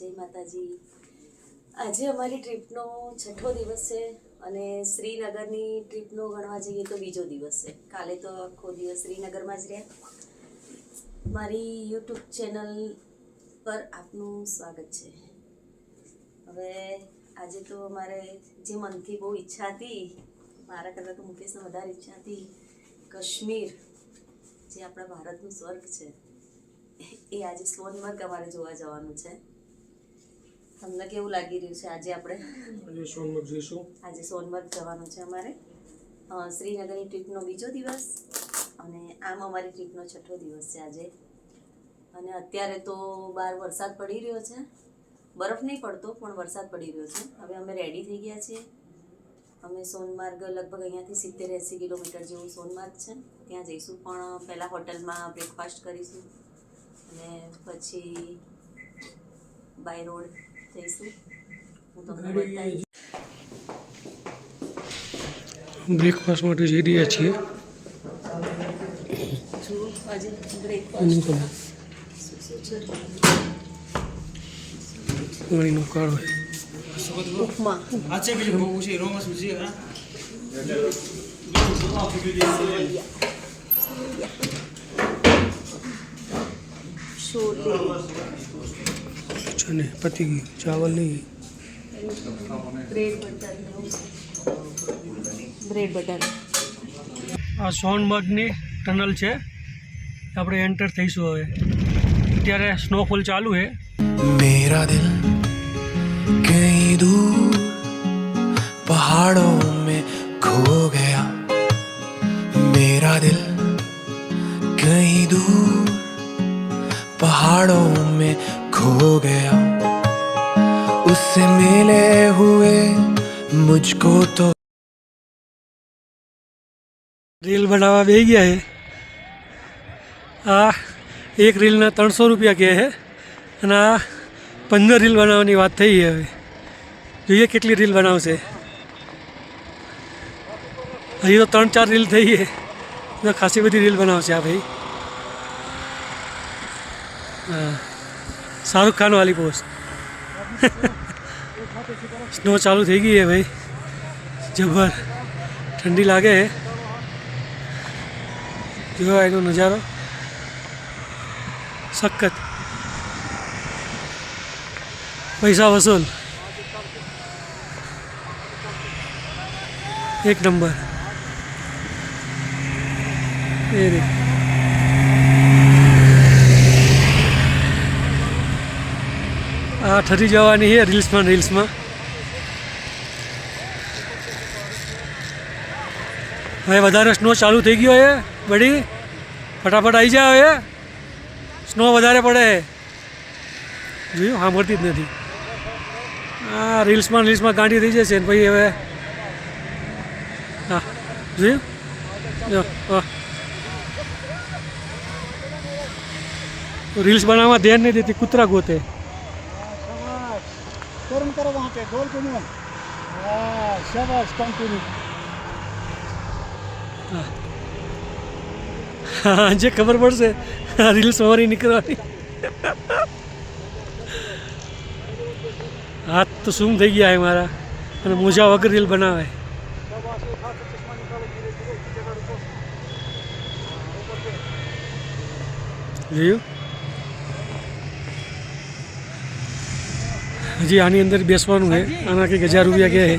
જય માતાજી. આજે અમારી ટ્રીપનો 6થો દિવસ છે અને શ્રીનગરની ટ્રીપનો ગણવા જઈએ તો બીજો દિવસ છે. કાલે તો આખો દિવસ શ્રીનગરમાં જ રહ્યા. મારી યુટ્યુબ ચેનલ પર આપનું સ્વાગત છે. હવે આજે તો મારે જે મનથી બહુ ઈચ્છા હતી, મારા કરતાં તો મુકેશને વધારે ઈચ્છા હતી, કાશ્મીર જે આપણા ભારતનું સ્વર્ગ છે એ આજે સોનમર્ગ અમારે જોવા જવાનું છે. તમને કેવું લાગી રહ્યું છે? આજે આપણે સોનમર્ગ જઈશું. આજે સોનમર્ગ જવાનું છે અમારે. શ્રીનગરની ટ્રીપનો બીજો દિવસ અને આમ અમારી ટ્રીપનો 6થો દિવસ છે આજે. અને અત્યારે તો બહાર વરસાદ પડી રહ્યો છે. બરફ નહીં પડતો પણ વરસાદ પડી રહ્યો છે. હવે અમે રેડી થઈ ગયા છીએ. અમે સોનમાર્ગ લગભગ અહીંયાથી 70-80 કિલોમીટર જેવું સોનમાર્ગ છે, ત્યાં જઈશું. પણ પહેલાં હોટલમાં બ્રેકફાસ્ટ કરીશું અને પછી બાય રોડ જઈશું. હું તમને બતાવીશ. બ્રેકફાસ્ટ માટે જઈ રહ્યા છીએ. જુઓ આજે બ્રેકફાસ્ટ પાણીનો કાળો ઉપમા, છોલે, અને પતી ગયું. ચાવલ નહીં, બ્રેડ બટર. આ સોનમર્ગની ટનલ છે. આપણે એન્ટર થઈશું હવે. અત્યારે સ્નોફોલ ચાલુ છે. मेरा दिल कहीं दूर पहाड़ों में खो गया, मेरा दिल कहीं दूर पहाड़ों में खो गया, उससे मिले हुए मुझको तो. રીલ બનાવવા બેસી ગયા છે. આ એક રીલના 300 રૂપિયા કહે છે અને આ 15 રીલ બનાવવાની વાત થઈ છે. હવે જોઈએ કેટલી રીલ બનાવશે. હજી તો 3-4 રીલ થઈ છે, તો ખાસી બધી રીલ બનાવશે આ ભાઈ. હા, શાહરુખ ખાન વાલી પોસ્ટ. સ્નો ચાલુ થઈ ગઈ છે ભાઈ, જબર. ઠંડી લાગે છે. જો એનો નજારો સખત. પૈસા વસૂલ એક નંબર. એ રે આ ઠરી જવાની છે રીલ્સમાં. હવે વધારે સ્નો ચાલુ થઈ ગયો છે બડી. ફટાફટ આવી જાય. હવે સ્નો વધારે પડે. જોયું, સાંભળતી જ નથી. આ રીલ્સમાં ગાંડી થઈ જશે ને પછી હવે. હા, જોયું. રીલ્સ બનાવવામાં ધ્યાન નહીં દેતી, કૂતરા ગોતે. હા, જે ખબર પડશે રીલ્સ અમારી નીકળવાની. હાથ તો સૂમ થઈ ગયા છે મારા, અને મોજા વગર રીલ બનાવે. જોયું. હજી આની અંદર બેસવાનું છે. આના કંઈક 1000 रुपया क्या है.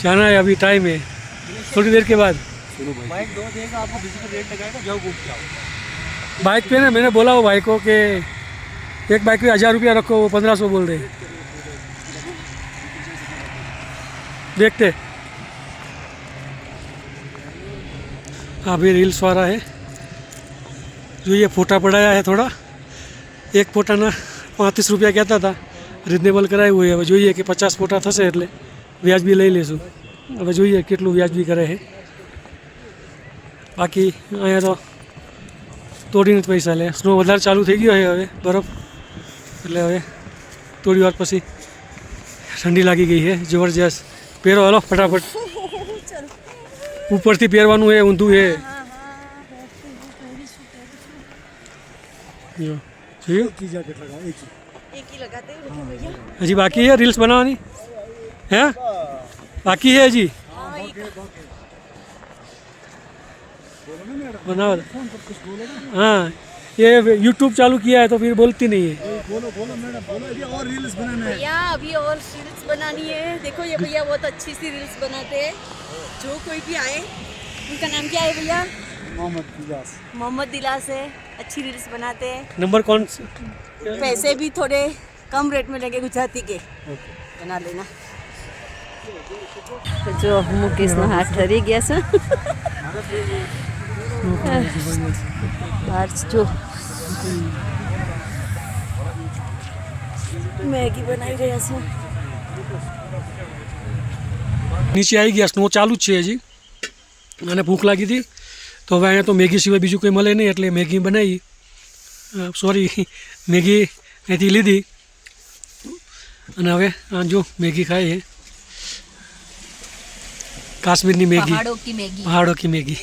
जाना है अभी, टाइम है थोड़ी देर के बाद. बाइक दो देगा आपको, किसी को रेट लगाएगा, जाओ घूम के आओ. बाइक पे ना मैंने बोला वो भाई को कि एक बाइक पे 1000 रुपया रखो, वो 1500 बोल रहे. देखते. हाँ भाई, रील्स वाला है जो ये फोटा पड़ाया है थोड़ा. एक फोटाना 35 रुपया कहता था, रिजनेबल કરાવ્યું હોય. હવે જોઈએ કે 50 ફોટા થશે એટલે વ્યાજબી લઈ લેશું. હવે જોઈએ કેટલું વ્યાજબી કરે છે. બાકી અહીંયા તો તોડીને જ પૈસા લે. સ્નો વધારે ચાલુ થઈ ગયો છે હવે, બરફ. એટલે હવે થોડી વાર પછી ઠંડી લાગી ગઈ છે જબરજસ્ત. પહેરો હાલો ફટાફટ. ઉપરથી પહેરવાનું છે, ઊંધું છે. જો જોયું. एक ही लगाते हैं लेकिन भैया હજી બાકી છે રીલ્સ બનાવવાની હે બાકી है હજી बनाओ हाँ ये यूट्यूब चालू किया है तो फिर बोलती नहीं है बोलो बोलो मैडम बोलो अभी और रील्स बनाना है। भैया अभी और रील्स बनानी है। देखो ये भैया बहुत अच्छी सी रील्स बनाते हैं। जो कोई भी आए उनका नाम क्या है भैया? मोहम्मद फिजाज। मोहम्मद दिलास है। अच्छी रील्स बनाते हैं। नंबर कौन पैसे भी थोड़े कम रेट में लगे गुजराती के बना लेना। तो जो मुकेश નો હાથ ઠરી ગયા છે બહાર જો મેગી બનાવી રહ્યા છે। નીચે આવી ગયા સ્નો ચાલુ જ છે હજી અને ભૂખ લાગી હતી તો હવે અહીંયા તો મેગી સિવાય બીજું કંઈ મળે નહીં એટલે મેગી બનાવી સોરી મેગી અહીંથી લીધી અને હવે જો મેગી ખાય છે કાશ્મીરની મેગી પહાડો કી મેગી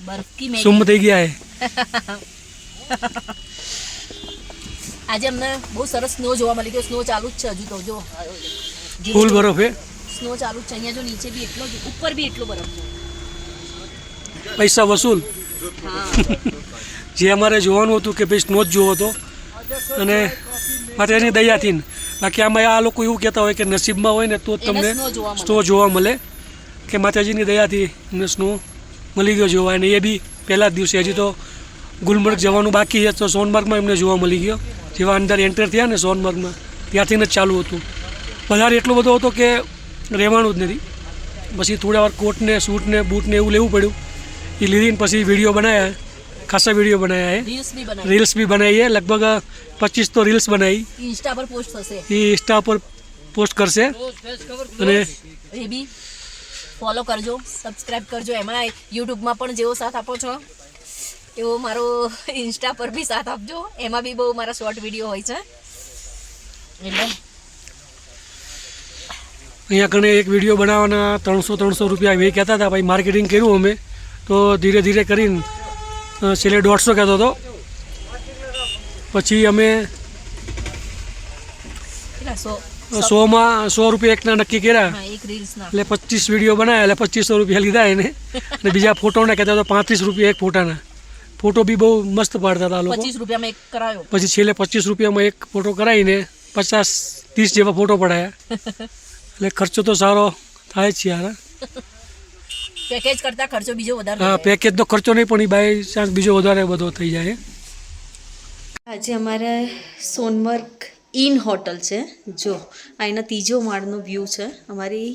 બરફ કી મેગી સુમ થઈ ગયા છે આજે અમને બહુ સરસ સ્નો જોવા મળી ગયો। સ્નો ચાલુ જ છે હજુ તો જો ફૂલ બરફ છે સ્નો ચાલુ જ છે। અહીંયા જો નીચે બી એટલો જ ઉપર બી એટલો બરફ છે। પૈસા વસૂલ જે અમારે જોવાનું હતું કે ભાઈ સ્નો જ જોવો હતો અને માટે એની દયાથી ને બાકી આમાં આ લોકો એવું કહેતા હોય કે નસીબમાં હોય ને તો જ તમને સ્નો જોવા મળે કે માતાજીની દયાથી અમને સ્નો મળી ગયો જોવા અને એ બી પહેલા જ દિવસે હજી તો ગુલમર્ગ જવાનું બાકી છે તો સોનમર્ગમાં એમને જોવા મળી ગયો જેવા અંદર એન્ટર થયા ને સોનમર્ગમાં ત્યાંથી જ ચાલુ હતું વધારે એટલો બધો હતો કે રહેવાનું જ નથી પછી થોડા વાર કોટને સૂટને બૂટને એવું લેવું પડ્યું એ લીધીને પછી વિડીયો બનાવ્યા ખાસા વિડીયો બનાવ્યા है રીલ્સ भी बनाई है लगभग 25 तो રીલ્સ બનાવી ઇન્સ્ટા પર પોસ્ટ થશે એ ઇન્સ્ટા પર પોસ્ટ કરશે અને એ બી ફોલો કરજો સબસ્ક્રાઇબ કરજો એમાં યુટ્યુબમાં પણ જેવો સાથ આપો છો એવો મારો ઇન્સ્ટા પર બી સાથ આપજો એમાં બી બહુ મારા શોર્ટ વિડીયો હોય છે એટલે અહીંયા કણે એક વિડીયો બનાવવાના 300 રૂપિયા એ કહેતા હતા ભાઈ માર્કેટિંગ કર્યું અમે તો ધીરે ધીરે કરીને છેલ્લે 150 કહેતો હતો પછી અમે 100 રૂપિયા એકના નક્કી કર્યા એક રીલ્સના એટલે 25 વિડીયો બનાવ્યા એટલે 2500 રૂપિયા લીધા એને અને બીજા ફોટોના કહેતા તો 35 રૂપિયા એક ફોટાના ફોટો બી બહુ મસ્ત પાડતા હતા લોકો 25 રૂપિયામાં એક કરાયો પછી છેલ્લે 25 રૂપિયામાં એક ફોટો કરાવીને 50-30 જેવા ફોટો પડાયા એટલે ખર્ચો તો સારો થાય જ છે યાર પેકેજ કરતાં ખર્ચો બીજો વધારે હા પેકેજનો ખર્ચો નહીં પણ એ બાય ચાન્સ બીજો વધારે બધો થઈ જાય આજે અમારે સોનમર્ગ ઇન હોટલ છે જો આ એનો ત્રીજો માળનો વ્યૂ છે અમારી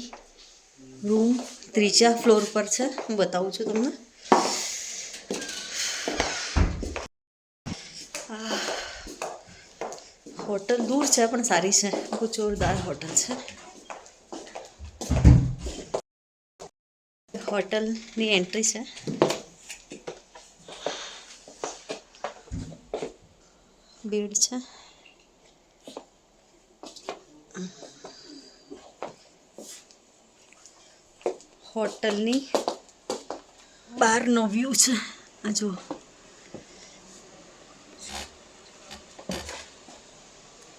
રૂમ ત્રીજા ફ્લોર પર છે હું બતાવું છું તમને હોટલ દૂર છે પણ સારી છે બહુ જોરદાર હોટલ છે હોટલની એન્ટ્રી છે બેડ છે હોટલની બહારનો વ્યૂ છે આ જુઓ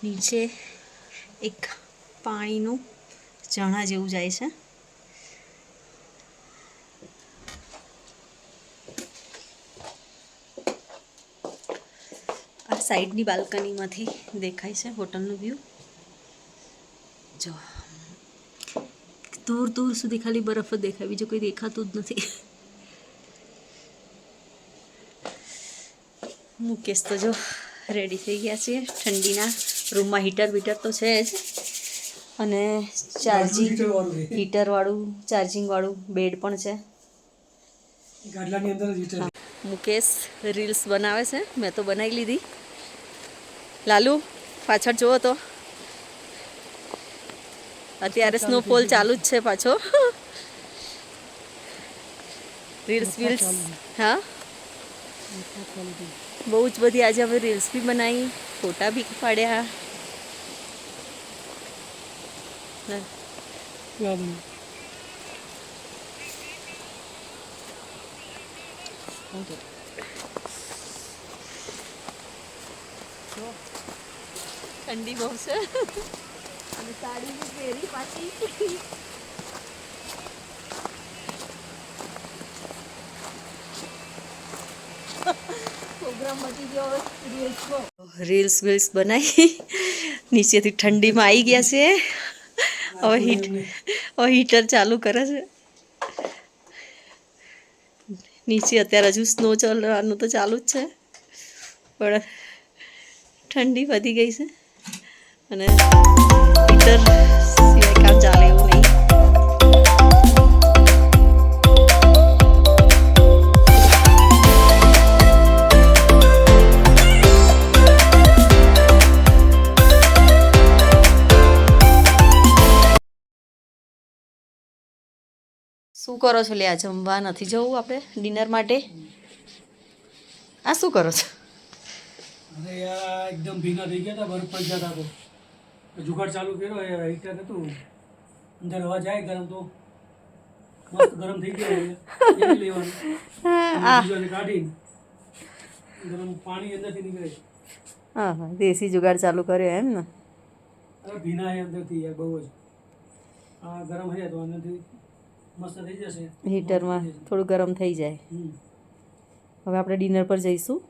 નીચે એક પાણીનું ઝરણા જેવું જાય છે આ સાઈડની બાલ્કનીમાંથી દેખાય છે હોટલનો વ્યૂ જો દૂર દૂર સુધી ખાલી બરફ જ દેખાય બીજું કોઈ દેખાતું જ નથી મુકેશ તો જો રેડી થઈ ગયા છે ઠંડીના રૂમમાં હીટર બીટર તો છે જ અને ચાર્જિંગ હીટરવાળું ચાર્જિંગવાળું બેડ પણ છે ગાડલાની અંદર જ હીટર મુકેશ રીલ્સ બનાવે છે મેં તો બનાવી લીધી લાલુ પાછળ જુઓ તો અત્યારે સ્નોફોલ ચાલુ જ છે પાછો રીલ્સ હા બહુ જ બધી આજે અમે રીલ્સ બી બનાવી ફોટા બી પાડ્યા ઠંડી બહુ છે અને સાડી બી પહેરી પાછી પ્રોગ્રામ મટી ગયો રીલ્સ વીલ્સ બનાવી નીચેથી ઠંડીમાં આવી ગયા છે હવે હીટર ચાલુ કરે છે નીચે અત્યારે હજુ સ્નો ચાલવાનું તો ચાલુ જ છે પણ ઠંડી વધી ગઈ છે અને હીટર સિવાય કામ ચાલે એવું નહીં શું કરો છો લે આ જમવા નથી જવું આપણે ડિનર માટે આ શું કરો છો અરે યાર એકદમ ભીના થઈ ગયા હતા બરફ પડી જતા તો જુગાડ ચાલુ કર્યો હીટર હતું અંદર હવા જાય ગરમ તો મસ્ત ગરમ થઈ ગયો એ લેવાનું બીજોને કાઢીને ગરમ પાણી અંદરથી નીકળે હા હા દેશી જુગાડ ચાલુ કર્યો એમ ને અરે ભીના છે અંદરથી યાર બહુ જ આ ગરમ છે તો અંદરથી મસ્ત થઈ જશે હીટરમાં થોડું ગરમ થઈ જાય હવે આપણે ડિનર પર જઈશું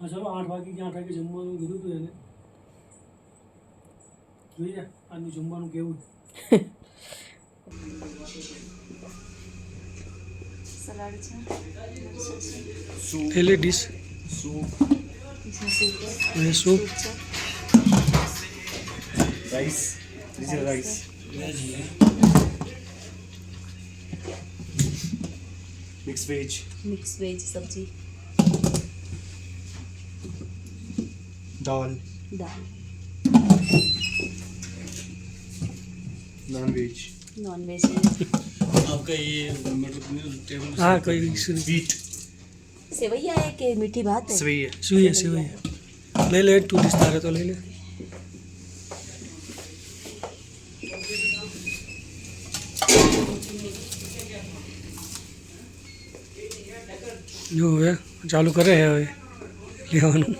હા ચલો 8 વાગે કે 8 વાગે જમવાનું કીધું હતું એને જોઈએ આજનું જમવાનું કેવું સલાડ છે પહેલી ડીશ અને soup Rice. This is rice. Mixed veg. Mix veg સબ્જી Dal. દાળ Non-veg. નોન વેજ आपका ये मतलब टेबल હા કોઈ ઇશ્યુ નહીં स्वीट સેવૈયા है कि मीठी भात है सही है જોઈએ સેવાય લઈ લે તું ડીશ તારે તો લઈ લે જો હવે ચાલુ કરે છે હવે લેવાનું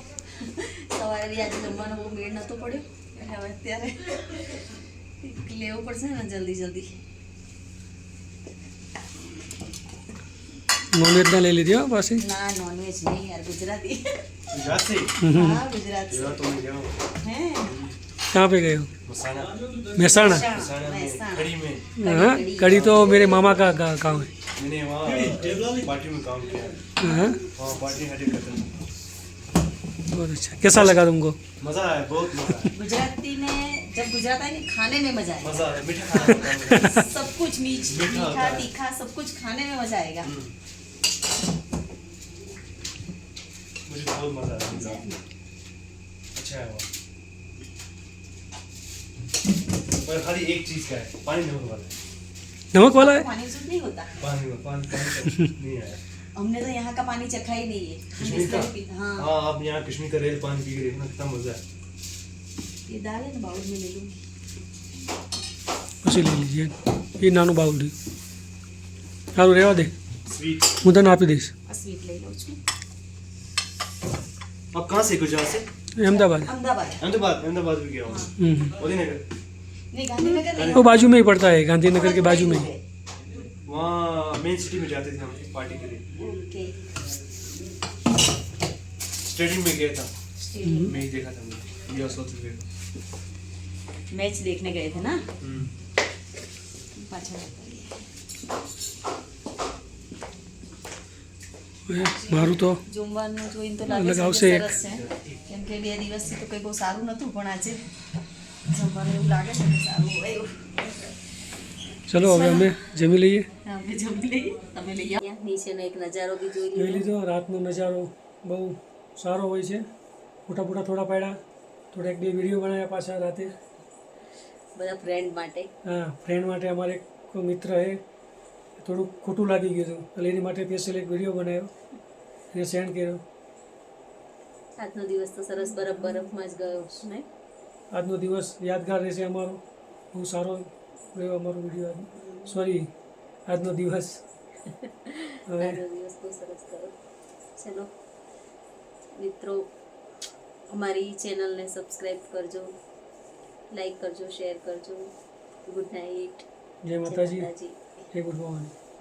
સવારે બી આજે જમવાનો બહુ મેળ નહોતો પડ્યો એટલે હવે અત્યારે લેવું પડશે ને જલ્દી જલ્દી નોનવેજ ના લઈ લીધી હો પાછી ના નોનવેજ નહીં યાર ગુજરાતી गुजरात से હા ગુજરાત से तो मैं गया हूँ હે कहाँ पे गए हो मसाला महसाणा મહેસાણા कड़ी में हाँ कड़ी तो मेरे मामा का गाँव है मैंने वहाँ पार्टी में काम किया हाँ वहाँ पार्टी हटे करते बहुत अच्छा कैसा लगा तुमको मज़ा आया बहुत मज़ा आया गुजराती में जब गुजरात आए ना खाने में मजा आएगा मज़ा आया मीठा खाना होता है सब कुछ मीठा मीठा होता है। तीखा सब कुछ खाने में मजा आएगा मुझे बहुत मज़ा आया गुजरात में अच्छा है वहाँ पर खाली एक चीज़ का है पानी नमक वाला है नमक वाला है पानी शुद्ध नहीं होता पानी का नहीं आया हमने तो यहाँ का पानी चखा ही नहीं है हम कश्मीर इसका का ही पीते- हाँ हाँ आप यहाँ कश्मीर का रेल पानी पी के देखना कितना मज़ा है ये दाल है ना बाउल में ले लूँगी પછી લઈ લીજીએ એ નાનું બાઉલ સારું રહેવા દે स्वीट હું તને આપી દઈશ આ સ્વીટ લઈ લઉં છું आप कहाँ से गुजरात से अहमदाबाद अहमदाबाद अहमदाबाद भी गया हूँ मोदीनगर नहीं गांधीनगर नहीं वो बाजू में ही पड़ता है गांधीनगर के बाजू में ही वहाँ मेन सिटी में जाते थे हम पार्टी के लिए ओके स्टेडियम में गया था मैच देखा था मैंने इंडिया साउथ अफ्रीका मैच देखने गए थे ना पाछળ મારું તો જમવાનું જોઈને તો અલગ લાગે છે આવશે કે એક. સરસ છે કેમ કે 2 દિવસથી તો કંઈ બહુ સારું નહોતું પણ આજે જમવાનું એવું લાગે છે કે સારું હોય એવું ચલો હવે અમે જમી લઈએ આપણે જમી લઈએ તમે લઈ આવો નીચેનો એક નજારો બી જોઈ જોઈ લીધો લીધો રાતનો નજારો બહુ સારો હોય છે ફોટા ફોટા થોડા પાડ્યા થોડા 1-2 વિડીયો બનાવ્યા પાછા રાતે બધા ફ્રેન્ડ માટે હા ફ્રેન્ડ માટે અમારે કોઈ મિત્ર છે થોડુંક ખોટું લાગી ગયું હતું એટલે એની માટે સ્પેશિયલ એક વિડીયો બનાવ્યો એને સેન્ડ કર્યો આજનો દિવસ તો સરસ બરફમાં જ ગયો નહીં આજનો દિવસ યાદગાર રહેશે અમારો બહુ સારો ગયો અમારો વિડીયો સોરી આજનો દિવસ હવે આજનો દિવસ બહુ સરસ ગયો ચલો મિત્રો અમારી ચેનલને સબસ્ક્રાઈબ કરજો લાઈક કરજો, શેર કરજો. Good night. જય માતાજી, જય ગુરુ ભવાની.